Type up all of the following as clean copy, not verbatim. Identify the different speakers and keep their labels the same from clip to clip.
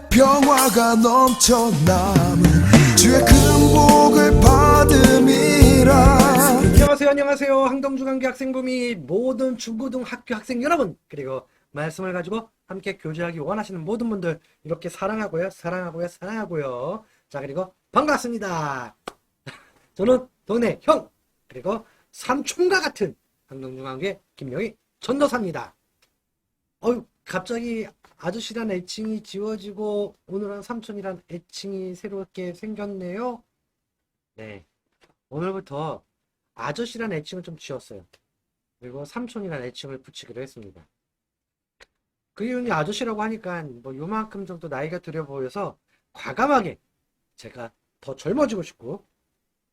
Speaker 1: 평화가 넘쳐남은 주의 큰 복을 받음이라.
Speaker 2: 안녕하세요. 항동중앙교 학생부 및 모든 중고등 학교 학생 여러분, 그리고 말씀을 가지고 함께 교제하기 원하시는 모든 분들 이렇게 사랑하고요. 자, 그리고 반갑습니다. 저는 동네 형, 그리고 삼촌과 같은 항동중앙교의 김영희 전도사입니다. 갑자기 아저씨란 애칭이 지워지고 오늘은 삼촌이란 애칭이 새롭게 생겼네요. 네, 오늘부터 아저씨란 애칭을 좀 지웠어요. 그리고 삼촌이란 애칭을 붙이기로 했습니다. 그 이유는 아저씨라고 하니까 뭐 요만큼 정도 나이가 들어 보여서 과감하게 제가 더 젊어지고 싶고,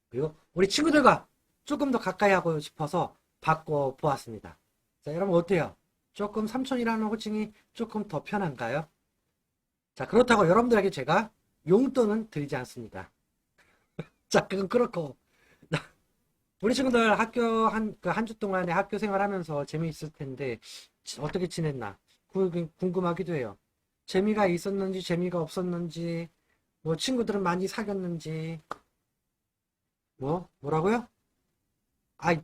Speaker 2: 그리고 우리 친구들과 조금 더 가까이 하고 싶어서 바꿔 보았습니다. 자, 여러분 어때요? 조금 삼촌이라는 호칭이 조금 더 편한가요? 자, 그렇다고 여러분들에게 제가 용돈은 드리지 않습니다. 자, 그건 그렇고, 우리 친구들 학교 한 주 동안에 학교 생활하면서 재미있을 텐데 어떻게 지냈나 궁금하기도 해요. 재미가 있었는지 재미가 없었는지, 뭐 친구들은 많이 사귀었는지, 뭐라고요?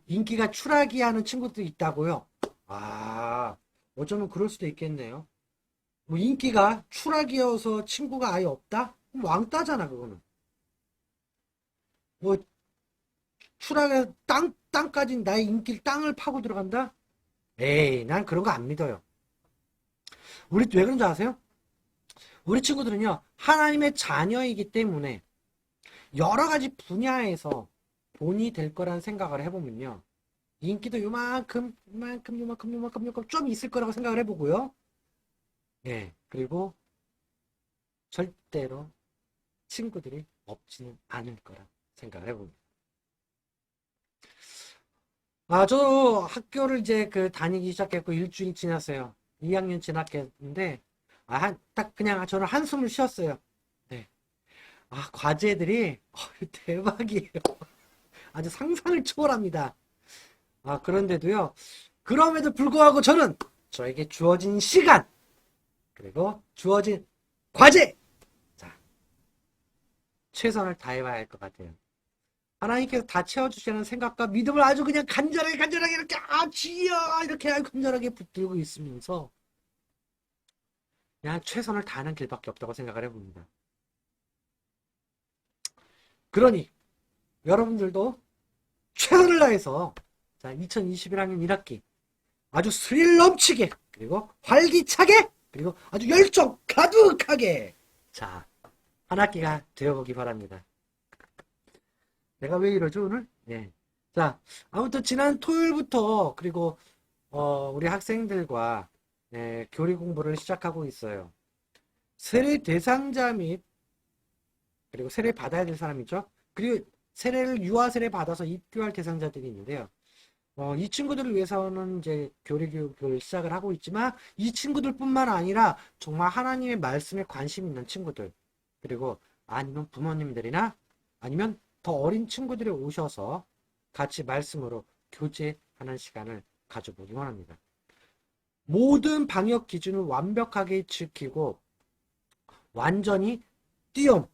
Speaker 2: 인기가 추락이 하는 친구도 있다고요? 어쩌면 그럴 수도 있겠네요. 뭐 인기가 추락이어서 친구가 아예 없다? 그럼 왕따잖아, 그거는. 뭐 추락에 땅까지 나의 인기를 땅을 파고 들어간다? 에이, 난 그런 거 안 믿어요. 우리 왜 그런 줄 아세요? 우리 친구들은요, 하나님의 자녀이기 때문에 여러 가지 분야에서 본이 될 거라는 생각을 해보면요, 인기도 요만큼 좀 있을 거라고 생각을 해보고요. 예, 그리고 절대로 친구들이 없지는 않을 거라 생각을 해봅니다. 저 학교를 이제 다니기 시작했고 일주일 지났어요. 2학년 지났겠는데, 딱 그냥 저는 한숨을 쉬었어요. 네. 과제들이 대박이에요. 아주 상상을 초월합니다. 그런데도요, 그럼에도 불구하고 저는 저에게 주어진 시간, 그리고 주어진 과제, 자, 최선을 다해봐야 할 것 같아요. 하나님께서 다 채워주시는 생각과 믿음을 아주 그냥 간절하게 이렇게 주여 이렇게 간절하게 붙들고 있으면서 그냥 최선을 다하는 길밖에 없다고 생각을 해봅니다. 그러니 여러분들도 최선을 다해서 2021학년 1학기 아주 스릴 넘치게, 그리고 활기차게, 그리고 아주 열정 가득하게 한 학기가 되어보기 바랍니다. 내가 왜 이러죠 오늘? 예. 자, 아무튼 지난 토요일부터 그리고 우리 학생들과 교리 공부를 시작하고 있어요. 세례 대상자 및 그리고 세례 받아야 될 사람이죠. 그리고 세례를 유아 세례 받아서 입교할 대상자들이 있는데요. 이 친구들을 위해서는 이제 교리 교육을 시작을 하고 있지만, 이 친구들뿐만 아니라 정말 하나님의 말씀에 관심 있는 친구들, 그리고 아니면 부모님들이나 아니면 더 어린 친구들이 오셔서 같이 말씀으로 교제하는 시간을 가져보기 원합니다. 모든 방역 기준을 완벽하게 지키고 완전히 띄엄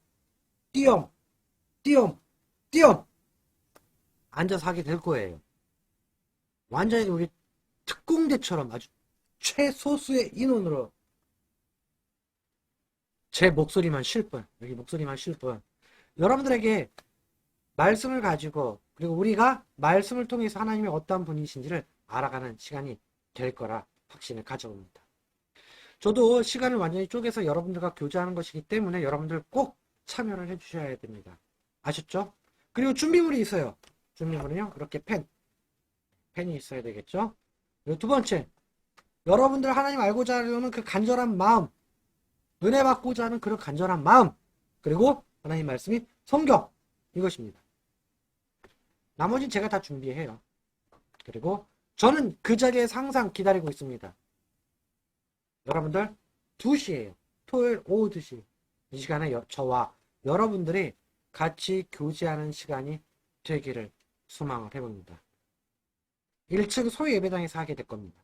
Speaker 2: 앉아서 하게 될 거예요. 완전히 우리 특공대처럼 아주 최소수의 인원으로 제 목소리만 쉴 뿐, 여기 목소리만 쉴 뿐, 여러분들에게 말씀을 가지고, 그리고 우리가 말씀을 통해서 하나님이 어떤 분이신지를 알아가는 시간이 될 거라 확신을 가져옵니다. 저도 시간을 완전히 쪼개서 여러분들과 교제하는 것이기 때문에 여러분들 꼭 참여를 해주셔야 됩니다. 아셨죠? 그리고 준비물이 있어요. 준비물은요, 이렇게 펜이 있어야 되겠죠? 그리고 두 번째, 여러분들 하나님 알고자 하려는 그 간절한 마음, 은혜 받고자 하는 그런 간절한 마음, 그리고 하나님 말씀이 성경, 이것입니다. 나머지는 제가 다 준비해요. 그리고 저는 그 자리에서 항상 기다리고 있습니다. 여러분들 2시에요. 토요일 오후 2시. 이 시간에 저와 여러분들이 같이 교제하는 시간이 되기를 소망을 해봅니다. 1층 소예배당에서 하게 될 겁니다.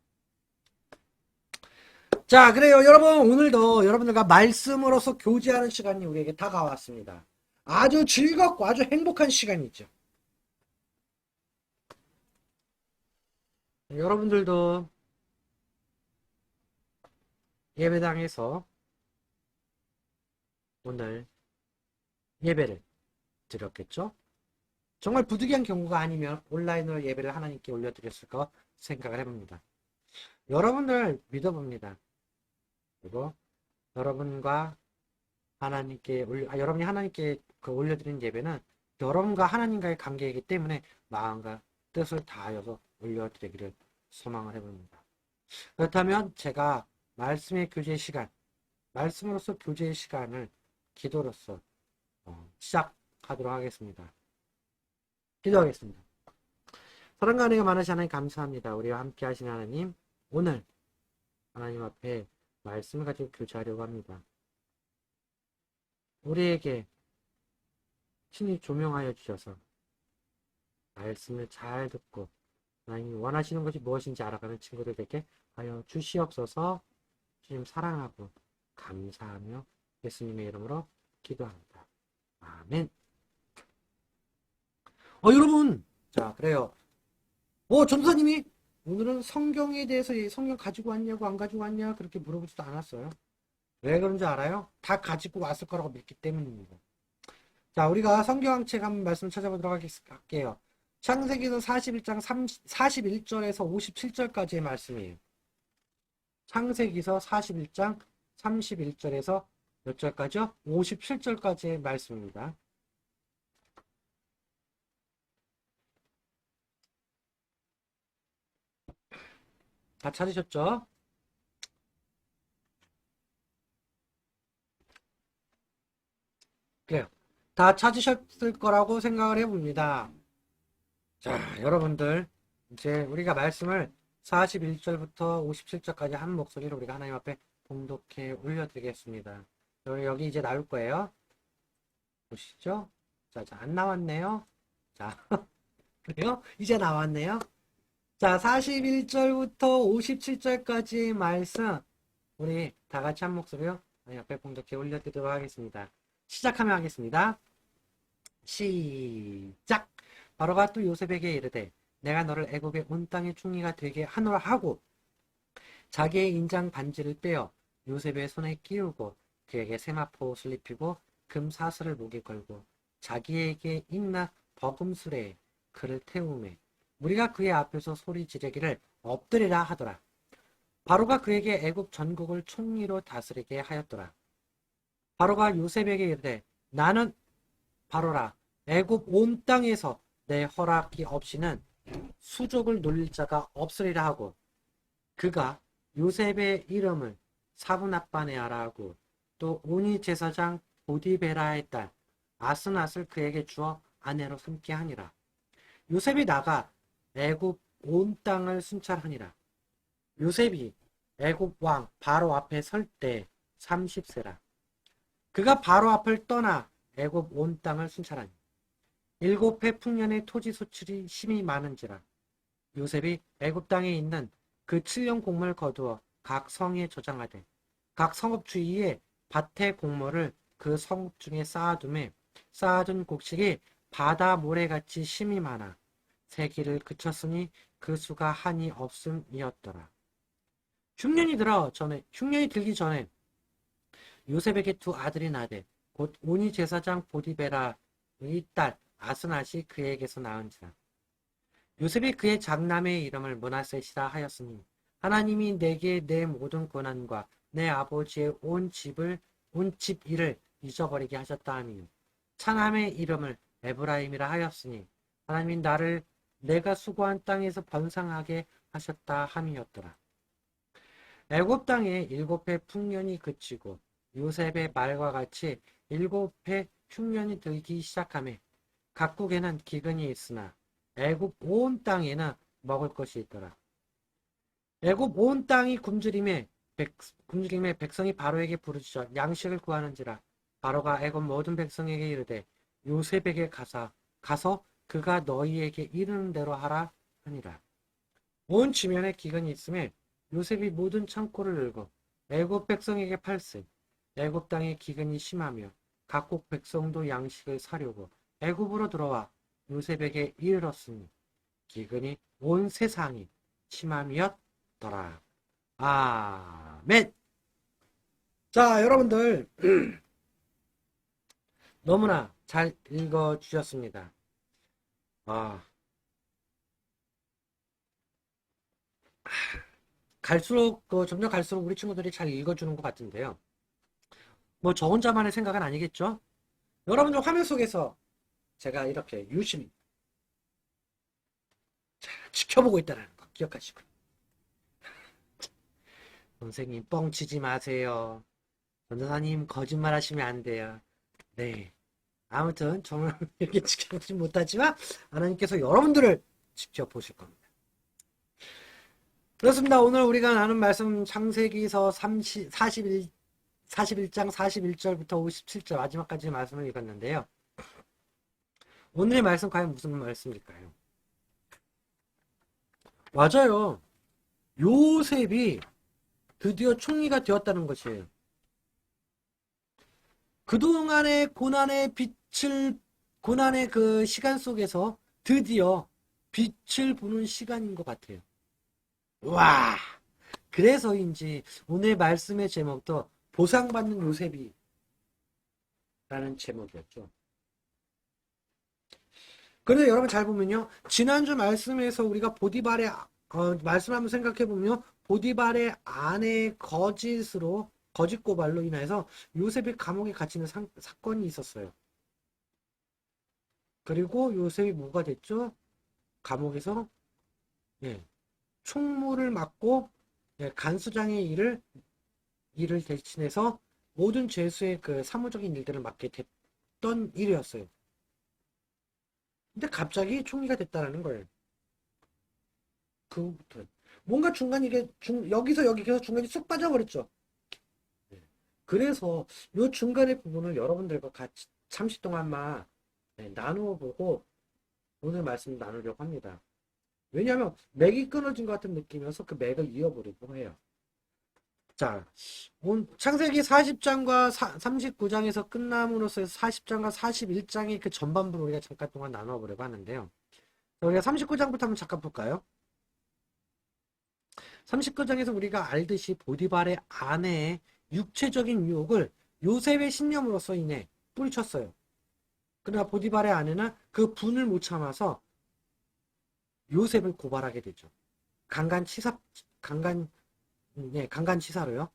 Speaker 2: 자, 그래요. 여러분, 오늘도 여러분들과 말씀으로서 교제하는 시간이 우리에게 다가왔습니다. 아주 즐겁고 아주 행복한 시간이죠. 여러분들도 예배당에서 오늘 예배를 드렸겠죠? 정말 부득이한 경우가 아니면 온라인으로 예배를 하나님께 올려드렸을까 생각을 해봅니다. 여러분들 믿어봅니다. 그리고 여러분과 여러분이 하나님께 올려드린 예배는 여러분과 하나님과의 관계이기 때문에 마음과 뜻을 다하여서 올려드리기를 소망을 해봅니다. 그렇다면 제가 말씀의 교제 시간, 말씀으로서 교제의 시간을 기도로서 시작하도록 하겠습니다. 기도하겠습니다. 사랑과 은혜가 많으신 하나님 감사합니다. 우리와 함께 하신 하나님, 오늘 하나님 앞에 말씀을 가지고 교제하려고 합니다. 우리에게 친히 조명하여 주셔서 말씀을 잘 듣고 하나님이 원하시는 것이 무엇인지 알아가는 친구들에게 하여 주시옵소서. 주님 사랑하고 감사하며 예수님의 이름으로 기도합니다. 아멘. 여러분, 자, 그래요. 전도사님이 오늘은 성경에 대해서 성경 가지고 왔냐고 안 가지고 왔냐 그렇게 물어보지도 않았어요. 왜 그런지 알아요? 다 가지고 왔을 거라고 믿기 때문입니다. 자, 우리가 성경책 한번 말씀 찾아보도록 할게요. 창세기서 41장 41절에서 57절까지의 말씀이에요. 창세기서 41장 31절에서 몇 절까지요? 57절까지의 말씀입니다. 다 찾으셨죠? 그래요. 다 찾으셨을 거라고 생각을 해봅니다. 자, 여러분들, 이제 우리가 말씀을 41절부터 57절까지 한 목소리로 우리가 하나님 앞에 봉독해 올려드리겠습니다. 여기 이제 나올 거예요. 보시죠? 자, 안 나왔네요. 자, 그래요? 이제 나왔네요. 자, 41절부터 57절까지의 말씀, 우리 다 같이 한 목소리로 하나님 앞에 봉독해 올려드리도록 하겠습니다. 시작하면 하겠습니다. 시작! 바로가 또 요셉에게 이르되 내가 너를 애굽의 온 땅의 총리가 되게 하노라 하고 자기의 인장 반지를 빼어 요셉의 손에 끼우고 그에게 세마포 옷을 입히고 금 사슬을 목에 걸고 자기에게 있나 버금술에 그를 태우매 우리가 그의 앞에서 소리 지르기를 엎드리라 하더라. 바로가 그에게 애굽 전국을 총리로 다스리게 하였더라. 바로가 요셉에게 이르되 나는 바로라 애굽 온 땅에서 내 허락이 없이는 수족을 놀릴 자가 없으리라 하고 그가 요셉의 이름을 사브낫바네아라 하고 또 오니 제사장 보디베라의 딸 아스낫을 그에게 주어 아내로 삼게 하니라. 요셉이 나가 애굽 온 땅을 순찰하니라. 요셉이 애굽 왕 바로 앞에 설 때 30세라. 그가 바로 앞을 떠나 애굽 온 땅을 순찰하니 7해 풍년의 토지 소출이 심히 많은지라. 요셉이 애굽 땅에 있는 그 7년 곡물을 거두어 각 성에 저장하되 각 성읍 주위에 밭의 곡물을 그 성읍 중에 쌓아둠에 쌓아둔 곡식이 바다 모래같이 심이 많아 세기를 그쳤으니 그 수가 한이 없음이었더라. 흉년이 들기 전에 요셉에게 두 아들이 나되 곧 오니 제사장 보디베라의 딸 아스낫이 그에게서 낳은지라. 요셉이 그의 장남의 이름을 므낫셋이라 하였으니 하나님이 내게 내 모든 고난과 내 아버지의 온 집 일을 잊어버리게 하셨다 하며 차남의 이름을 에브라임이라 하였으니 하나님이 나를 내가 수고한 땅에서 번성하게 하셨다 함이었더라. 애굽 땅에 7해 풍년이 그치고 요셉의 말과 같이 7해 흉년이 들기 시작하며 각국에는 기근이 있으나 애굽 온 땅에는 먹을 것이 있더라. 애굽 온 땅이 굶주림에 백성이 바로에게 부르짖어 양식을 구하는지라. 바로가 애굽 모든 백성에게 이르되 요셉에게 가서 그가 너희에게 이르는 대로 하라 하니라. 온 지면에 기근이 있음에 요셉이 모든 창고를 열고 애굽 백성에게 팔세. 애굽 땅에 기근이 심하며 각국 백성도 양식을 사려고 애굽으로 들어와 요셉에게 이르렀으니 기근이 온 세상이 심함이었더라. 아멘. 자, 여러분들 너무나 잘 읽어주셨습니다. 아, 점점 갈수록 우리 친구들이 잘 읽어주는 것 같은데요. 뭐 저 혼자만의 생각은 아니겠죠? 여러분들 화면 속에서 제가 이렇게 유심히 지켜보고 있다는 거 기억하시고. 선생님 뻥치지 마세요. 전도사님 거짓말 하시면 안 돼요. 네. 아무튼 저는 이렇게 지켜보지 못하지만 하나님께서 여러분들을 지켜보실 겁니다. 그렇습니다. 오늘 우리가 나눈 말씀 창세기서 41장 41절부터 57절 마지막까지 말씀을 읽었는데요. 오늘의 말씀 과연 무슨 말씀일까요? 맞아요. 요셉이 드디어 총리가 되었다는 것이에요. 그동안의 고난의 그 시간 속에서 드디어 빛을 보는 시간인 것 같아요. 와! 그래서인지 오늘 말씀의 제목도 보상받는 요셉이 라는 제목이었죠. 그런데 여러분 잘 보면요. 지난주 말씀에서 우리가 보디발의 말씀 한번 생각해 보면 보디발의 아내의 거짓 고발로 인해서 요셉이 감옥에 갇히는 사건이 있었어요. 그리고 요셉이 뭐가 됐죠? 감옥에서 총무를 맡고 간수장의 일을 대신해서 모든 죄수의 그 사무적인 일들을 맡게 됐던 일이었어요. 근데 갑자기 총리가 됐다라는 거예요. 그부터 뭔가 중간에 여기서 여기 계속 중간에 쑥 빠져버렸죠. 그래서 이 중간의 부분을 여러분들과 같이 잠시 동안만 나누어 보고 오늘 말씀 나누려고 합니다. 왜냐하면 맥이 끊어진 것 같은 느낌이어서 그 맥을 이어보려고 해요. 자, 창세기 40장과 39장에서 끝남으로써 40장과 41장의 그 전반부를 우리가 잠깐 동안 나눠보려고 하는데요. 우리가 39장부터 한번 잠깐 볼까요? 39장에서 우리가 알듯이 보디발의 아내의 육체적인 유혹을 요셉의 신념으로서 인해 뿌리쳤어요. 그러나 보디발의 아내는 그 분을 못 참아서 요셉을 고발하게 되죠. 강간치사로요.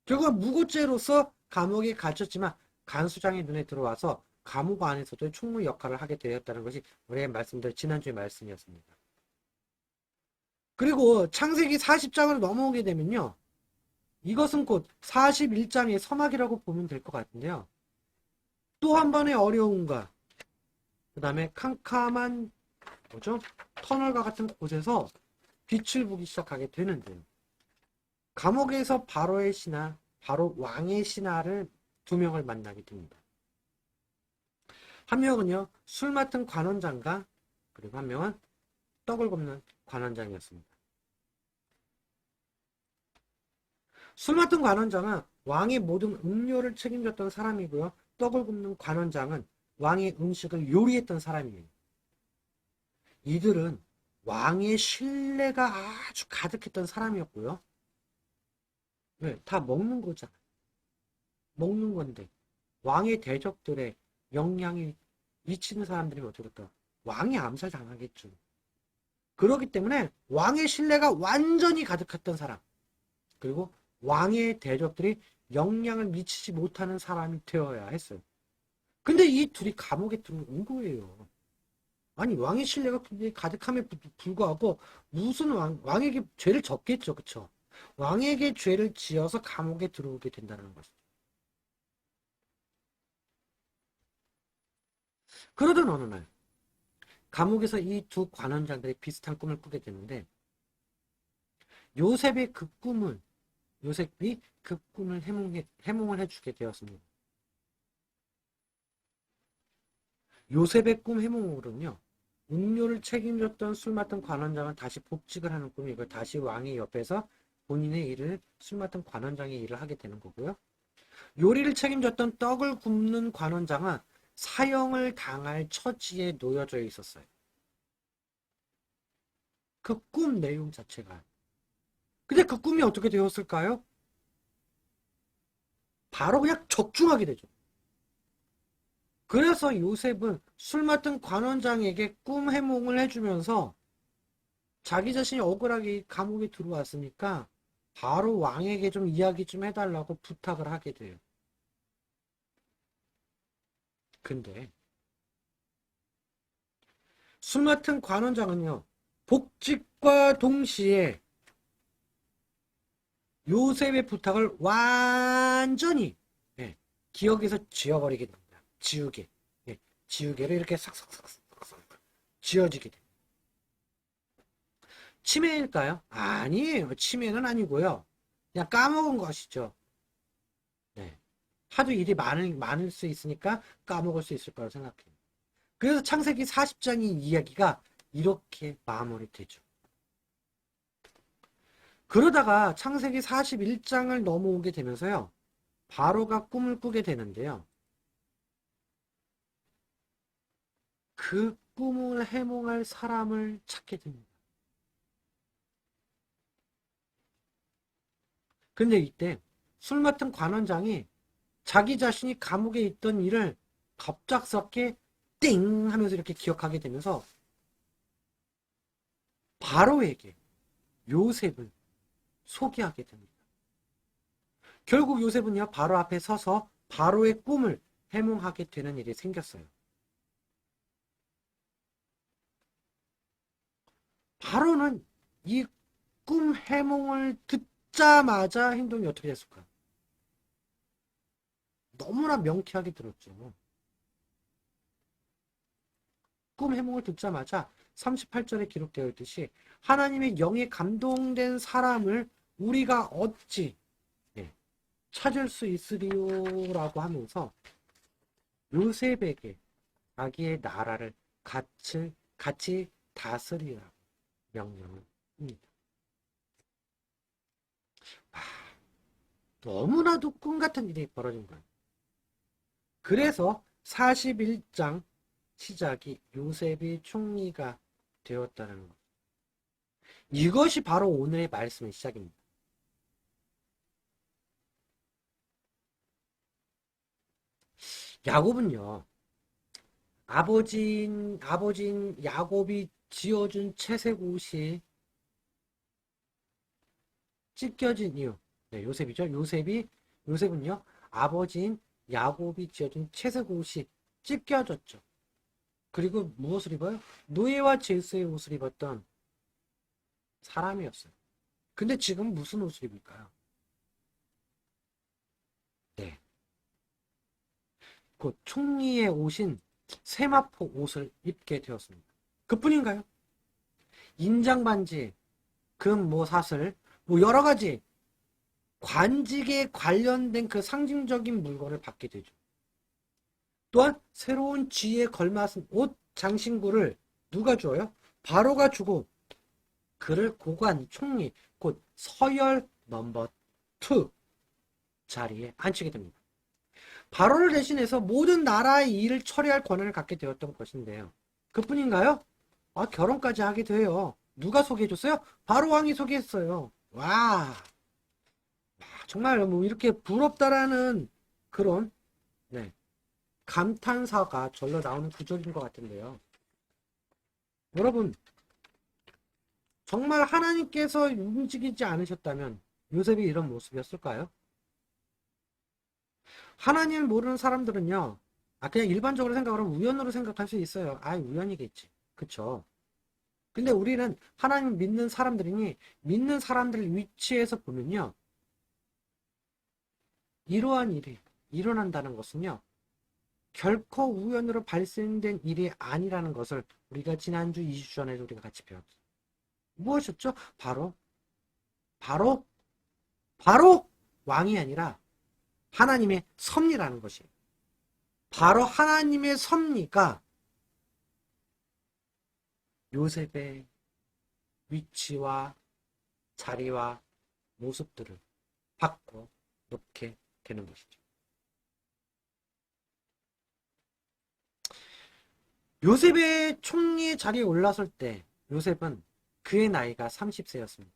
Speaker 2: 결국 무고죄로서 감옥에 갇혔지만 간수장의 눈에 들어와서 감옥 안에서도 총무 역할을 하게 되었다는 것이 우리가 말씀드린 지난주의 말씀이었습니다. 그리고 창세기 40장으로 넘어오게 되면요. 이것은 곧 41장의 서막이라고 보면 될 것 같은데요. 또 한 번의 어려움과 그 다음에 캄캄한 터널과 같은 곳에서 빛을 보기 시작하게 되는데요. 감옥에서 바로 왕의 신하를 두 명을 만나게 됩니다. 한 명은요, 술 맡은 관원장과 그리고 한 명은 떡을 굽는 관원장이었습니다. 술 맡은 관원장은 왕의 모든 음료를 책임졌던 사람이고요. 떡을 굽는 관원장은 왕의 음식을 요리했던 사람이에요. 이들은 왕의 신뢰가 아주 가득했던 사람이었고요. 다 먹는 거잖아. 먹는 건데 왕의 대적들의 영향이 미치는 사람들이면 어떻게 될까? 왕이 암살당하겠죠. 그렇기 때문에 왕의 신뢰가 완전히 가득했던 사람, 그리고 왕의 대적들이 영향을 미치지 못하는 사람이 되어야 했어요. 근데 이 둘이 감옥에 들어온 거예요. 아니, 왕의 신뢰가 굉장히 가득함에 불구하고 무슨 왕에게 죄를 졌겠죠. 그쵸? 왕에게 죄를 지어서 감옥에 들어오게 된다는 것이죠. 그러던 어느 날 감옥에서 이 두 관원장들이 비슷한 꿈을 꾸게 되는데 요셉이 그 꿈을 해몽을 해주게 되었습니다. 요셉의 꿈 해몽으로는요. 음료를 책임졌던 술 맡은 관원장은 다시 복직을 하는 꿈이고 다시 왕의 옆에서 본인의 일을 술 맡은 관원장의 일을 하게 되는 거고요. 요리를 책임졌던 떡을 굽는 관원장은 사형을 당할 처지에 놓여져 있었어요. 그 꿈 내용 자체가. 근데 그 꿈이 어떻게 되었을까요? 바로 그냥 적중하게 되죠. 그래서 요셉은 술 맡은 관원장에게 꿈 해몽을 해주면서 자기 자신이 억울하게 감옥에 들어왔으니까 바로 왕에게 좀 이야기 좀 해달라고 부탁을 하게 돼요. 근데 술 맡은 관원장은요, 복직과 동시에 요셉의 부탁을 완전히 예, 기억에서 지워버리게 됩니다. 지우개. 예, 지우개를 이렇게 싹싹싹싹 지워지게 됩니다. 치매일까요? 아니에요. 치매는 아니고요. 그냥 까먹은 것이죠. 네. 하도 일이 많을 수 있으니까 까먹을 수 있을 거라고 생각해요. 그래서 창세기 40장의 이야기가 이렇게 마무리되죠. 그러다가 창세기 41장을 넘어오게 되면서요. 바로가 꿈을 꾸게 되는데요. 그 꿈을 해몽할 사람을 찾게 됩니다. 근데 이때 술 맡은 관원장이 자기 자신이 감옥에 있던 일을 갑작스럽게 띵 하면서 이렇게 기억하게 되면서 바로에게 요셉을 소개하게 됩니다. 결국 요셉은요, 바로 앞에 서서 바로의 꿈을 해몽하게 되는 일이 생겼어요. 바로는 이 꿈 해몽을 듣자마자 행동이 어떻게 됐을까요? 너무나 명쾌하게 들었죠. 꿈 해몽을 듣자마자 38절에 기록되어 있듯이 하나님의 영에 감동된 사람을 우리가 어찌 찾을 수 있으리요라고 하면서 요셉에게 자기의 나라를 같이 다스리라고 명령을 합니다. 너무나도 꿈 같은 일이 벌어진 거예요. 그래서 41장 시작이 요셉이 총리가 되었다는 것. 이것이 바로 오늘의 말씀의 시작입니다. 야곱은요, 아버지인 야곱이 지어준 채색 옷이 찢겨진 이유. 네, 요셉이죠. 요셉은요, 아버지인 야곱이 지어준 채색 옷이 찢겨졌죠. 그리고 무엇을 입어요? 노예와 제스의 옷을 입었던 사람이었어요. 근데 지금 무슨 옷을 입을까요? 네. 그 총리의 옷인 세마포 옷을 입게 되었습니다. 그뿐인가요? 인장 반지, 금, 사슬, 여러 가지 관직에 관련된 그 상징적인 물건을 받게 되죠. 또한 새로운 쥐에 걸맞은 옷 장신구를 누가 줘요? 바로가 주고 그를 고관 총리 곧 서열 넘버 2 자리에 앉히게 됩니다. 바로를 대신해서 모든 나라의 일을 처리할 권한을 갖게 되었던 것인데요. 그뿐인가요? 결혼까지 하게 돼요. 누가 소개해줬어요? 바로 왕이 소개했어요. 와, 정말 이렇게 부럽다라는 그런 네, 감탄사가 절로 나오는 구절인 것 같은데요. 여러분, 정말 하나님께서 움직이지 않으셨다면 요셉이 이런 모습이었을까요? 하나님을 모르는 사람들은요, 그냥 일반적으로 생각하면 우연으로 생각할 수 있어요. 우연이겠지. 그쵸? 근데 우리는 하나님 믿는 사람들이니 믿는 사람들 위치에서 보면요, 이러한 일이 일어난다는 것은요, 결코 우연으로 발생된 일이 아니라는 것을 우리가 지난주 2주 전에도 우리가 같이 배웠어요. 무엇이었죠? 바로 왕이 아니라 하나님의 섭리라는 것이에요. 바로 하나님의 섭리가 요셉의 위치와 자리와 모습들을 바꿔 놓게 되는 것이죠. 요셉의 총리 자리에 올랐을 때 요셉은 그의 나이가 30세였습니다.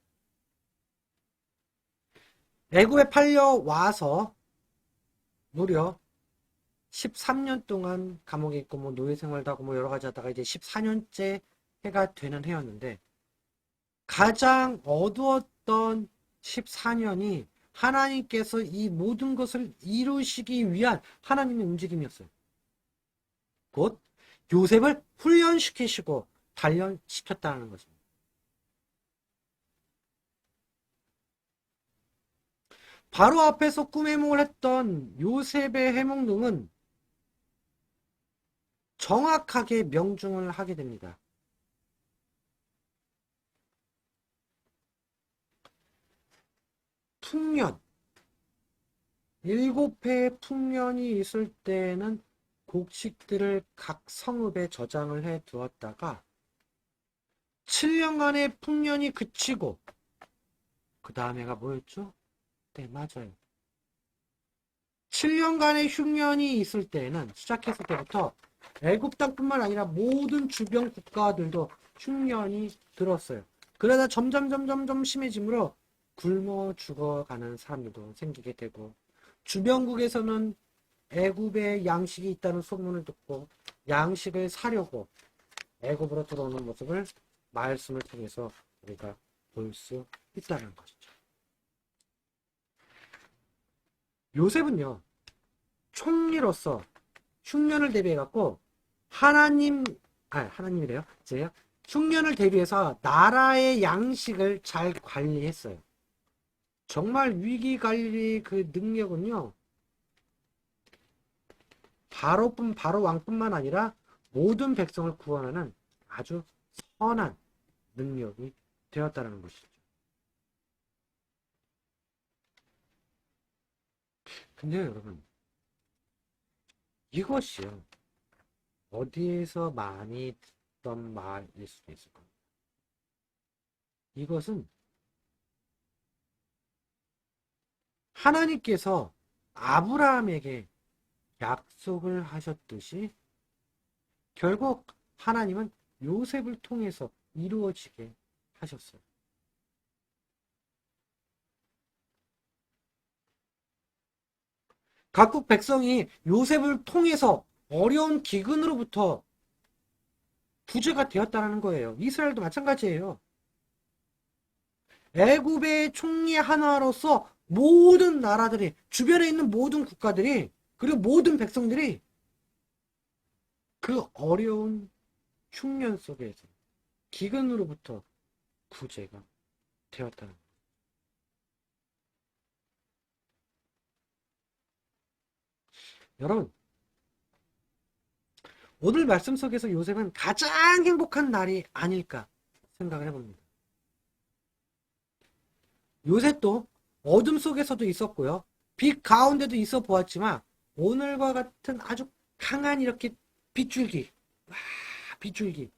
Speaker 2: 애굽에 팔려와서 무려 13년 동안 감옥에 있고 뭐 노예 생활도 하고 뭐 여러 가지 하다가 이제 14년째 해가 되는 해였는데 가장 어두웠던 14년이 하나님께서 이 모든 것을 이루시기 위한 하나님의 움직임이었어요. 곧 요셉을 훈련시키시고 단련시켰다는 것입니다. 바로 앞에서 꿈의 해몽을 했던 요셉의 해몽등은 정확하게 명중을 하게 됩니다. 풍년, 7회의 풍년이 있을 때는 곡식들을 각 성읍에 저장을 해 두었다가 7년간의 풍년이 그치고 그 다음 해가 뭐였죠? 네, 맞아요. 7년간의 흉년이 있을 때에는 시작했을 때부터 애굽 땅뿐만 아니라 모든 주변 국가들도 흉년이 들었어요. 그러다 점점 심해지므로 굶어 죽어가는 사람들도 생기게 되고 주변국에서는 애굽에 양식이 있다는 소문을 듣고 양식을 사려고 애굽으로 들어오는 모습을 말씀을 통해서 우리가 볼 수 있다는 것이죠. 요셉은요, 총리로서 흉년을 대비해갖고 하나님이래요. 제가 흉년을 대비해서 나라의 양식을 잘 관리했어요. 정말 위기 관리 그 능력은요, 바로 왕뿐만 아니라 모든 백성을 구원하는 아주 선한 능력이 되었다는 것이죠. 근데 여러분, 이것이요, 어디에서 많이 듣던 말일 수도 있을 겁니다. 이것은 하나님께서 아브라함에게 약속을 하셨듯이 결국 하나님은 요셉을 통해서 이루어지게 하셨어요. 각국 백성이 요셉을 통해서 어려운 기근으로부터 구제가 되었다는 거예요. 이스라엘도 마찬가지예요. 애굽의 총리 하나로서 모든 나라들이, 주변에 있는 모든 국가들이, 그리고 모든 백성들이 그 어려운 흉년 속에서 기근으로부터 구제가 되었다는 거예요. 여러분, 오늘 말씀 속에서 요셉은 가장 행복한 날이 아닐까 생각을 해봅니다. 요셉도 어둠 속에서도 있었고요. 빛 가운데도 있어 보았지만 오늘과 같은 아주 강한 이렇게 빗줄기, 빗줄기,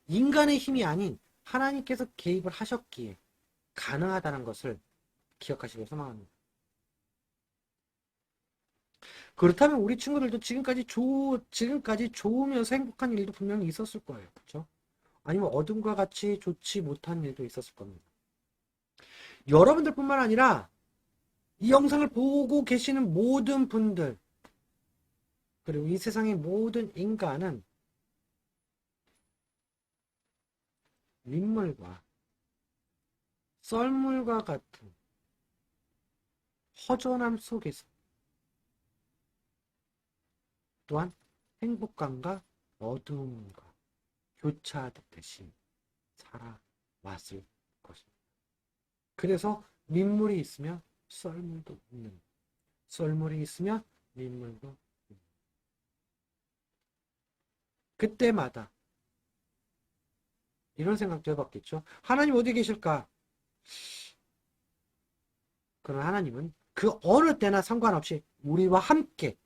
Speaker 2: 인간의 힘이 아닌 하나님께서 개입을 하셨기에 가능하다는 것을 기억하시길 소망합니다. 그렇다면 우리 친구들도 지금까지 좋으면서 행복한 일도 분명히 있었을 거예요. 그렇죠? 아니면 어둠과 같이 좋지 못한 일도 있었을 겁니다. 여러분들뿐만 아니라 이 영상을 보고 계시는 모든 분들, 그리고 이 세상의 모든 인간은 민물과 썰물과 같은 허전함 속에서 또한 행복감과 어두움과 교차하듯이 살아왔을 것입니다. 그래서 민물이 있으면 썰물도 있는, 썰물이 있으면 민물도 있는. 그때마다 이런 생각도 해봤겠죠. 하나님 어디 계실까? 그러나 하나님은 그 어느 때나 상관없이 우리와 함께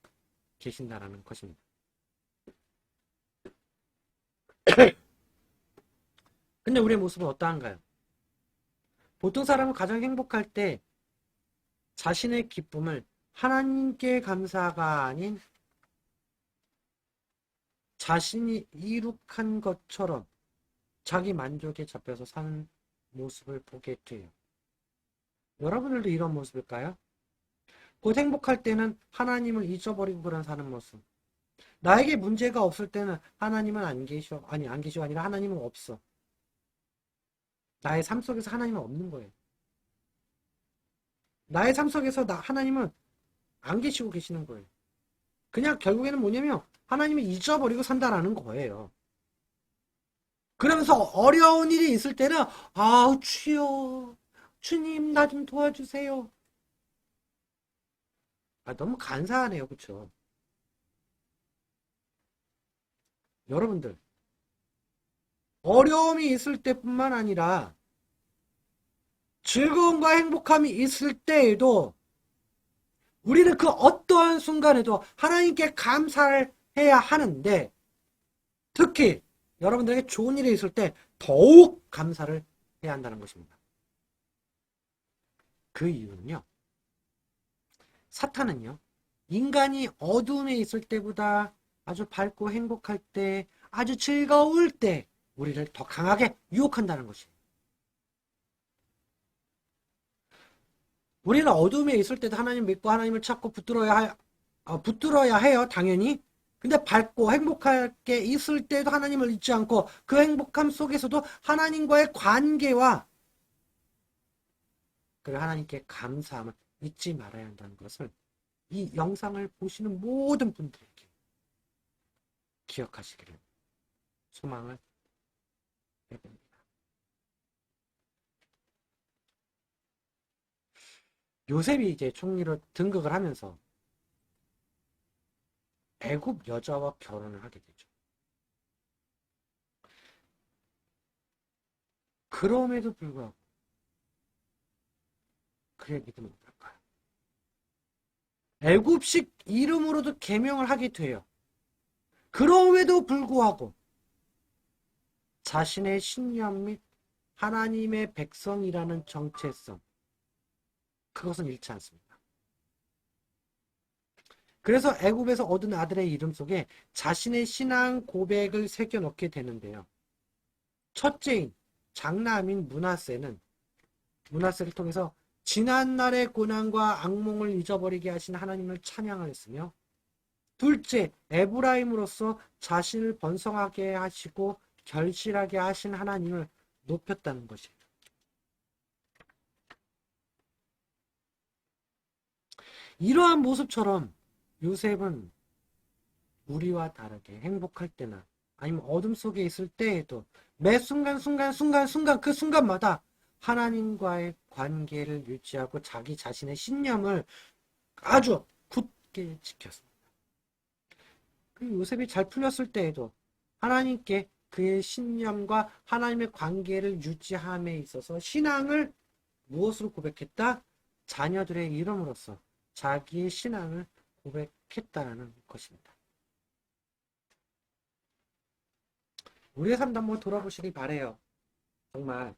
Speaker 2: 계신다라는 것입니다. 근데 우리의 모습은 어떠한가요? 보통 사람은 가장 행복할 때 자신의 기쁨을 하나님께 감사가 아닌 자신이 이룩한 것처럼 자기 만족에 잡혀서 사는 모습을 보게 돼요. 여러분들도 이런 모습일까요? 곧 행복할 때는 하나님을 잊어버리고 그런 사는 모습. 나에게 문제가 없을 때는 하나님은 안 계셔. 아니, 안 계셔 아니라 하나님은 없어. 나의 삶 속에서 하나님은 없는 거예요. 나의 삶 속에서 하나님은 안 계시고 계시는 거예요. 그냥 결국에는 뭐냐면 하나님을 잊어버리고 산다라는 거예요. 그러면서 어려운 일이 있을 때는 아우 주여 주님 나 좀 도와주세요. 너무 간사하네요. 그쵸? 여러분들 어려움이 있을 때뿐만 아니라 즐거움과 행복함이 있을 때에도 우리는 그 어떠한 순간에도 하나님께 감사를 해야 하는데 특히 여러분들에게 좋은 일이 있을 때 더욱 감사를 해야 한다는 것입니다. 그 이유는요. 사탄은요. 인간이 어두움에 있을 때보다 아주 밝고 행복할 때 아주 즐거울 때 우리를 더 강하게 유혹한다는 것이에요. 우리는 어두움에 있을 때도 하나님 믿고 하나님을 찾고 붙들어야 해요. 당연히. 근데 밝고 행복하게 있을 때도 하나님을 잊지 않고 그 행복함 속에서도 하나님과의 관계와 그리고 하나님께 감사함을 잊지 말아야 한다는 것을 이 영상을 보시는 모든 분들에게 기억하시기를 소망을 해봅니다. 요셉이 이제 총리로 등극을 하면서 애굽 여자와 결혼을 하게 되죠. 그럼에도 불구하고 그의 믿음은 어떨까요? 애굽식 이름으로도 계명을 하게 돼요. 그럼에도 불구하고 자신의 신념 및 하나님의 백성이라는 정체성 그것은 잃지 않습니다. 그래서 애굽에서 얻은 아들의 이름 속에 자신의 신앙 고백을 새겨넣게 되는데요. 첫째인 장남인 므낫세를 통해서 지난날의 고난과 악몽을 잊어버리게 하신 하나님을 찬양을 했으며 둘째 에브라임으로서 자신을 번성하게 하시고 결실하게 하신 하나님을 높였다는 것이에요. 이러한 모습처럼 요셉은 우리와 다르게 행복할 때나 아니면 어둠 속에 있을 때에도 매 순간 그 순간마다 하나님과의 관계를 유지하고 자기 자신의 신념을 아주 굳게 지켰습니다. 그 요셉이 잘 풀렸을 때에도 하나님께 그의 신념과 하나님의 관계를 유지함에 있어서 신앙을 무엇으로 고백했다? 자녀들의 이름으로써 자기의 신앙을 고백했다는 것입니다. 우리의 삶도 한번 돌아보시길 바래요. 정말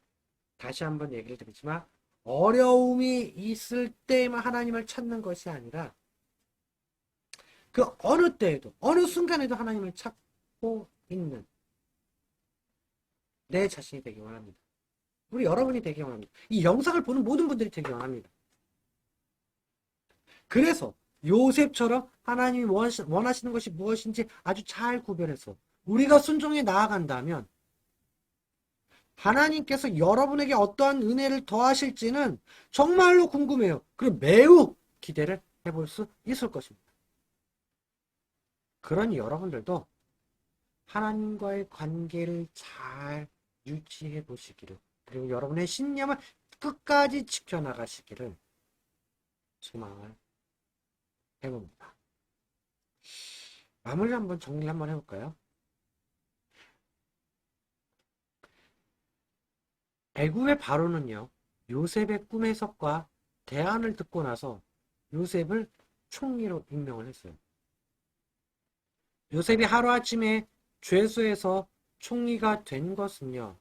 Speaker 2: 다시 한번 얘기를 드리지만 어려움이 있을 때만 하나님을 찾는 것이 아니라 그 어느 때에도 어느 순간에도 하나님을 찾고 있는 내 자신이 되기 원합니다. 우리 여러분이 되기 원합니다. 이 영상을 보는 모든 분들이 되기 원합니다. 그래서 요셉처럼 하나님이 원하시는 것이 무엇인지 아주 잘 구별해서 우리가 순종해 나아간다면 하나님께서 여러분에게 어떠한 은혜를 더하실지는 정말로 궁금해요. 그리고 매우 기대를 해볼 수 있을 것입니다. 그러니 여러분들도 하나님과의 관계를 잘 유지해 보시기를 그리고 여러분의 신념을 끝까지 지켜나가시기를 소망을 해봅니다. 마무리 한번 정리를 한번 해볼까요? 애굽의 바로는요 요셉의 꿈 해석과 대안을 듣고 나서 요셉을 총리로 임명을 했어요. 요셉이 하루아침에 죄수에서 총리가 된 것은요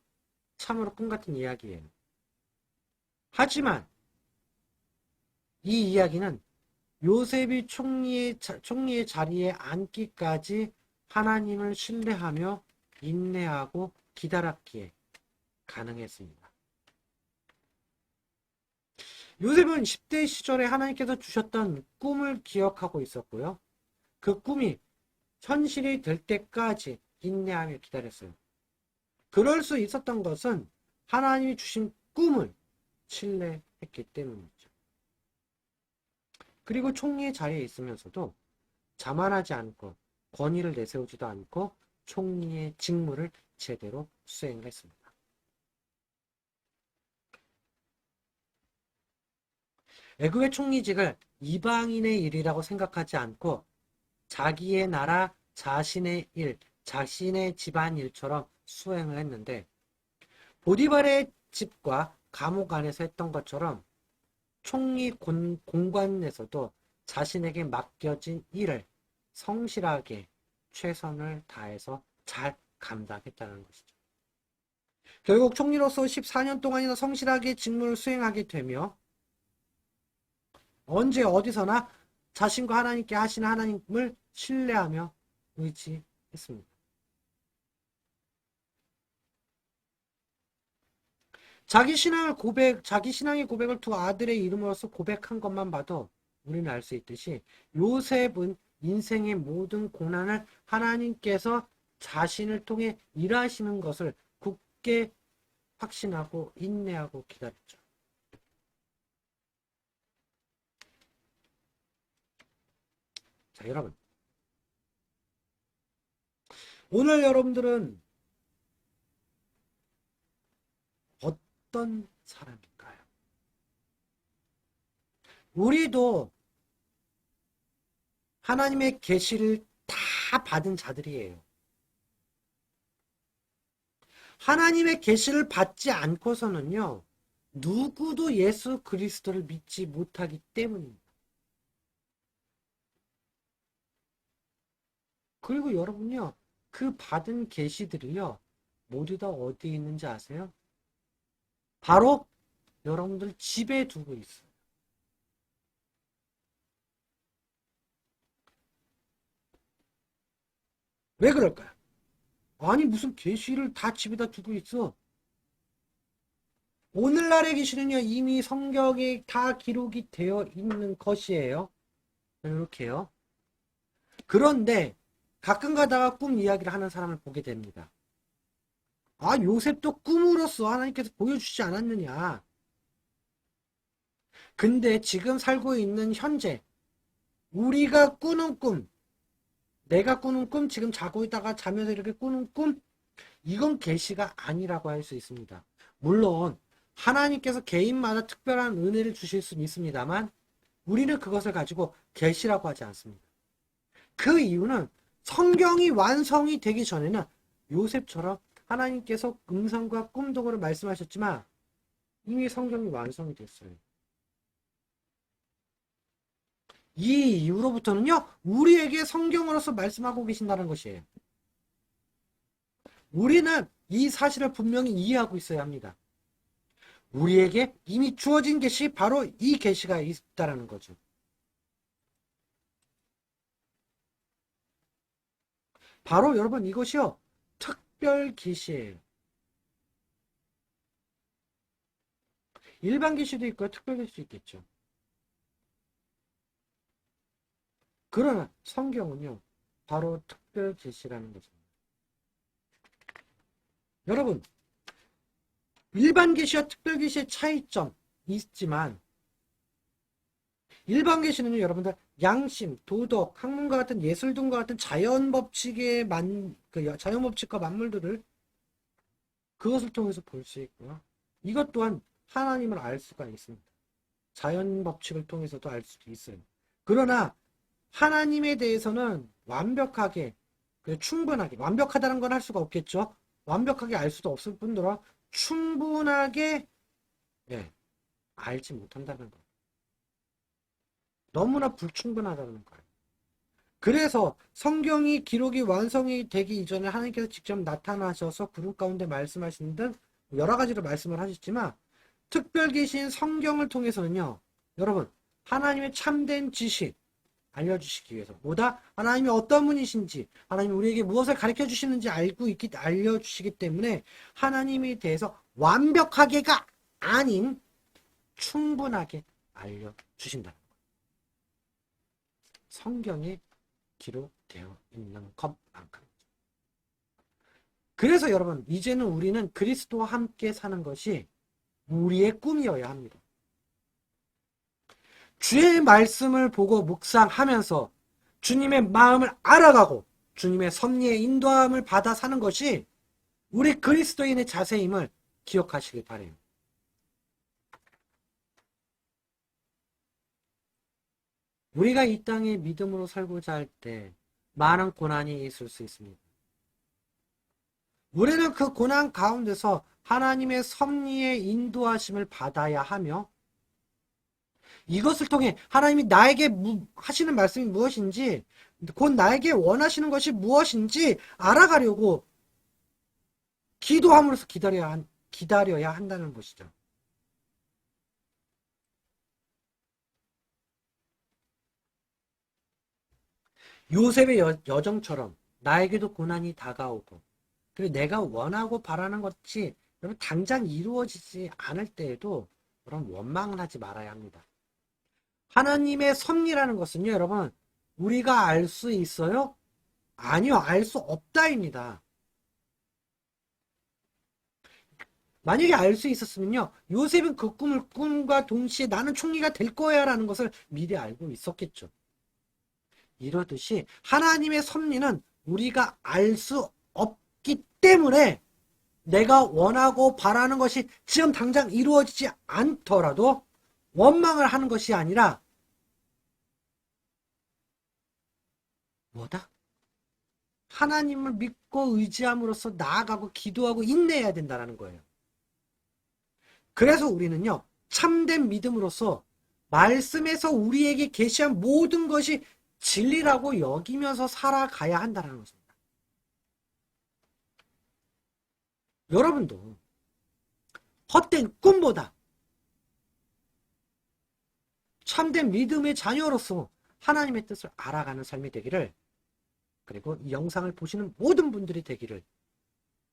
Speaker 2: 참으로 꿈같은 이야기예요. 하지만 이 이야기는 요셉이 총리의 자리에 앉기까지 하나님을 신뢰하며 인내하고 기다렸기에 가능했습니다. 요셉은 10대 시절에 하나님께서 주셨던 꿈을 기억하고 있었고요. 그 꿈이 현실이 될 때까지 인내하며 기다렸어요. 그럴 수 있었던 것은 하나님이 주신 꿈을 신뢰했기 때문이죠. 그리고 총리의 자리에 있으면서도 자만하지 않고 권위를 내세우지도 않고 총리의 직무를 제대로 수행했습니다. 애국의 총리직을 이방인의 일이라고 생각하지 않고 자기의 나라, 자신의 일, 자신의 집안 일처럼 수행을 했는데 보디발의 집과 감옥 안에서 했던 것처럼 총리 공관에서도 자신에게 맡겨진 일을 성실하게 최선을 다해서 잘 감당했다는 것이죠. 결국 총리로서 14년 동안이나 성실하게 직무를 수행하게 되며 언제 어디서나 자신과 하나님께 하시는 하나님을 신뢰하며 의지했습니다. 자기 신앙의 고백을 두 아들의 이름으로서 고백한 것만 봐도 우리는 알 수 있듯이 요셉은 인생의 모든 고난을 하나님께서 자신을 통해 일하시는 것을 굳게 확신하고 인내하고 기다렸죠. 자, 여러분. 오늘 여러분들은 어떤 사람일까요? 우리도 하나님의 계시를 다 받은 자들이에요. 하나님의 계시를 받지 않고서는요, 누구도 예수 그리스도를 믿지 못하기 때문입니다. 그리고 여러분요, 그 받은 계시들이요, 모두 다 어디에 있는지 아세요? 바로 여러분들 집에 두고 있어요. 왜 그럴까요? 아니 무슨 계시를 다 집에다 두고 있어. 오늘날의 계시는요 이미 성경에 다 기록이 되어 있는 것이에요. 이렇게요. 그런데 가끔 가다가 꿈 이야기를 하는 사람을 보게 됩니다. 아 요셉도 꿈으로써 하나님께서 보여주시지 않았느냐. 근데 지금 살고 있는 현재 우리가 꾸는 꿈, 내가 꾸는 꿈, 지금 자고 있다가 자면서 이렇게 꾸는 꿈, 이건 계시가 아니라고 할 수 있습니다. 물론 하나님께서 개인마다 특별한 은혜를 주실 수는 있습니다만 우리는 그것을 가지고 계시라고 하지 않습니다. 그 이유는 성경이 완성이 되기 전에는 요셉처럼 하나님께서 음성과 꿈 등으로 말씀하셨지만 이미 성경이 완성이 됐어요. 이 이후로부터는요 우리에게 성경으로서 말씀하고 계신다는 것이에요. 우리는 이 사실을 분명히 이해하고 있어야 합니다. 우리에게 이미 주어진 계시, 바로 이 계시가 있다라는 거죠. 바로 여러분 이것이요 특별 계시예요. 일반 계시도 있고요 특별 계시도 있겠죠. 그러나 성경은요 바로 특별 계시라는 거죠. 여러분 일반 계시와 특별 계시의 차이점 있지만 일반 계시는요 여러분들 양심, 도덕, 학문과 같은 예술 등과 같은 자연 법칙과 만물들을 그것을 통해서 볼 수 있고요. 이것 또한 하나님을 알 수가 있습니다. 자연 법칙을 통해서도 알 수도 있어요. 그러나 하나님에 대해서는 완벽하게, 충분하게, 완벽하다는 건 할 수가 없겠죠. 완벽하게 알 수도 없을 뿐더러 충분하게 알지 못한다는 거예요. 너무나 불충분하다는 거예요. 그래서 성경이 기록이 완성이 되기 이전에 하나님께서 직접 나타나셔서 구름 가운데 말씀하시는 등 여러 가지로 말씀을 하셨지만 특별 계신 성경을 통해서는요, 여러분, 하나님의 참된 지식 알려주시기 위해서, 보다 하나님이 어떤 분이신지, 하나님이 우리에게 무엇을 가르쳐 주시는지 알려주시기 때문에 하나님에 대해서 완벽하게가 아닌 충분하게 알려주신다는 거예요. 성경에 기록되어 있는 것만큼. 그래서 여러분, 이제는 우리는 그리스도와 함께 사는 것이 우리의 꿈이어야 합니다. 주의 말씀을 보고 묵상하면서 주님의 마음을 알아가고 주님의 섭리의 인도함을 받아 사는 것이 우리 그리스도인의 자세임을 기억하시길 바라요. 우리가 이 땅에 믿음으로 살고자 할 때 많은 고난이 있을 수 있습니다. 우리는 그 고난 가운데서 하나님의 섭리의 인도하심을 받아야 하며, 이것을 통해 하나님이 나에게 하시는 말씀이 무엇인지, 곧 나에게 원하시는 것이 무엇인지 알아가려고 기도함으로써 기다려야 한다는 것이죠. 요셉의 여정처럼 나에게도 고난이 다가오고, 그리고 내가 원하고 바라는 것이 여러분 당장 이루어지지 않을 때에도 여러분 원망을 하지 말아야 합니다. 하나님의 섭리라는 것은요, 여러분, 우리가 알 수 있어요? 아니요, 알 수 없다입니다. 만약에 알 수 있었으면요, 요셉은 그 꿈과 동시에 나는 총리가 될 거야 라는 것을 미리 알고 있었겠죠. 이러듯이 하나님의 섭리는 우리가 알 수 없기 때문에 내가 원하고 바라는 것이 지금 당장 이루어지지 않더라도 원망을 하는 것이 아니라 뭐다? 하나님을 믿고 의지함으로써 나아가고 기도하고 인내해야 된다는 거예요. 그래서 우리는요, 참된 믿음으로써 말씀에서 우리에게 계시한 모든 것이 진리라고 여기면서 살아가야 한다는 것입니다. 여러분도 헛된 꿈보다 참된 믿음의 자녀로서 하나님의 뜻을 알아가는 삶이 되기를, 그리고 이 영상을 보시는 모든 분들이 되기를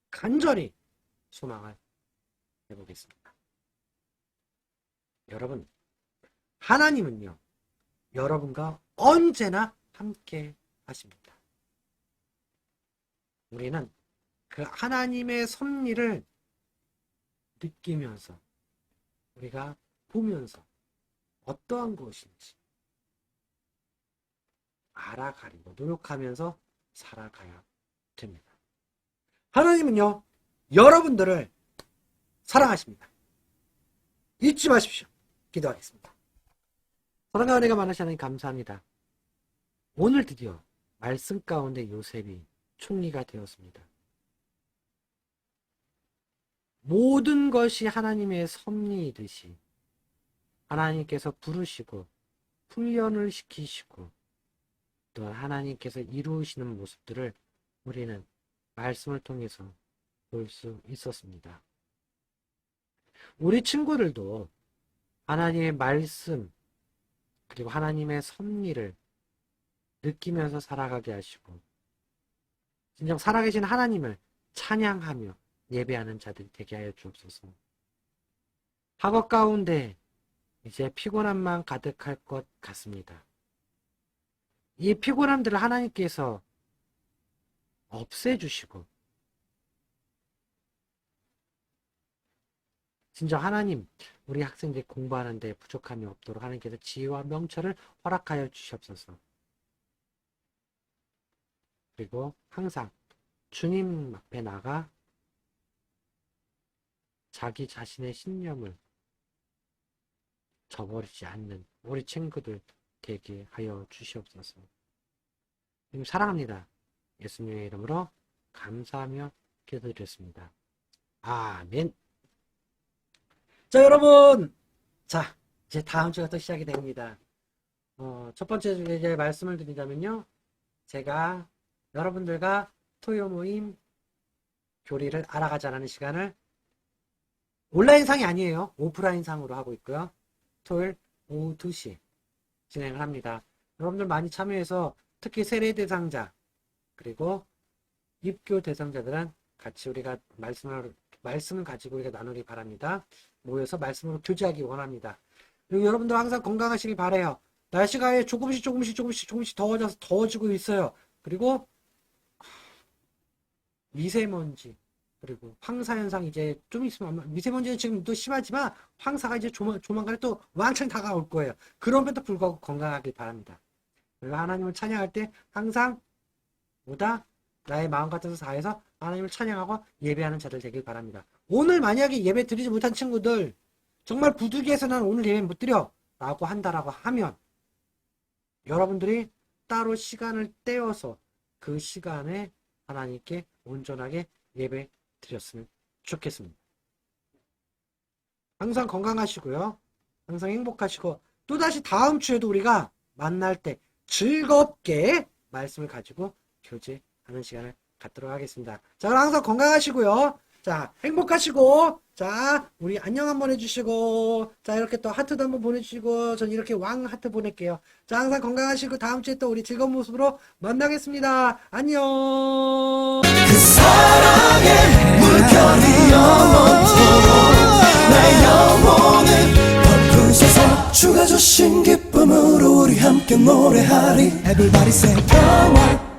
Speaker 2: 간절히 소망을 해보겠습니다. 여러분, 하나님은요, 여러분과 언제나 함께 하십니다. 우리는 그 하나님의 섭리를 느끼면서, 우리가 보면서 어떠한 것인지 알아가려고 노력하면서 살아가야 됩니다. 하나님은요, 여러분들을 사랑하십니다. 잊지 마십시오. 기도하겠습니다. 사랑과 은혜가 많으신 하나님 감사합니다. 오늘 드디어 말씀 가운데 요셉이 총리가 되었습니다. 모든 것이 하나님의 섭리이듯이 하나님께서 부르시고 훈련을 시키시고 또 하나님께서 이루시는 모습들을 우리는 말씀을 통해서 볼 수 있었습니다. 우리 친구들도 하나님의 말씀 그리고 하나님의 섭리를 느끼면서 살아가게 하시고 진정 살아계신 하나님을 찬양하며 예배하는 자들이 되게 하여 주옵소서. 학업 가운데 이제 피곤함만 가득할 것 같습니다. 이 피곤함들을 하나님께서 없애주시고 진정 하나님, 우리 학생들이 공부하는 데 부족함이 없도록 하나님께서 지혜와 명철을 허락하여 주시옵소서. 그리고 항상 주님 앞에 나가 자기 자신의 신념을 저버리지 않는 우리 친구들 되게 하여 주시옵소서. 주님 사랑합니다. 예수님의 이름으로 감사하며 기도드렸습니다. 아멘. 자, 여러분, 자 이제 다음 주가 또 시작이 됩니다. 첫 번째 주에 이제 말씀을 드리자면요, 제가 여러분들과 토요 모임 교리를 알아가자라는 시간을 온라인상이 아니에요. 오프라인상으로 하고 있고요. 토요일 오후 2시 진행을 합니다. 여러분들 많이 참여해서 특히 세례 대상자 그리고 입교 대상자들은 같이 우리가 말씀을 가지고 우리가 나누기 바랍니다. 모여서 말씀으로 교제하기 원합니다. 그리고 여러분들 항상 건강하시길 바래요. 날씨가 조금씩 더워지고 있어요. 그리고 미세먼지 그리고 황사 현상 이제 좀 있으면 미세먼지는 지금 또 심하지만 황사가 이제 조만간에 또 왕창 다가올 거예요. 그럼에도 불구하고 건강하길 바랍니다. 그리고 하나님을 찬양할 때 항상 보다 나의 마음 같아서 다해서 하나님을 찬양하고 예배하는 자들 되길 바랍니다. 오늘 만약에 예배 드리지 못한 친구들 정말 부득이해서 난 오늘 예배 못 드려 라고 한다라고 하면 여러분들이 따로 시간을 떼어서 그 시간에 하나님께 온전하게 예배 드렸으면 좋겠습니다. 항상 건강하시고요. 항상 행복하시고 또다시 다음 주에도 우리가 만날 때 즐겁게 말씀을 가지고 교제하는 시간을 갖도록 하겠습니다. 자, 그럼 항상 건강하시고요. 자, 행복하시고, 자, 우리 안녕 한번 해주시고, 자, 이렇게 또 하트도 한번 보내주시고, 전 이렇게 왕 하트 보낼게요. 자, 항상 건강하시고, 다음 주에 또 우리 즐거운 모습으로 만나겠습니다. 안녕!
Speaker 1: 그 사랑의 물결이 영원토록 나의 영혼을 헐부셔서 주가 주신 기쁨으로 우리 함께 노래하리 Everybody say 평화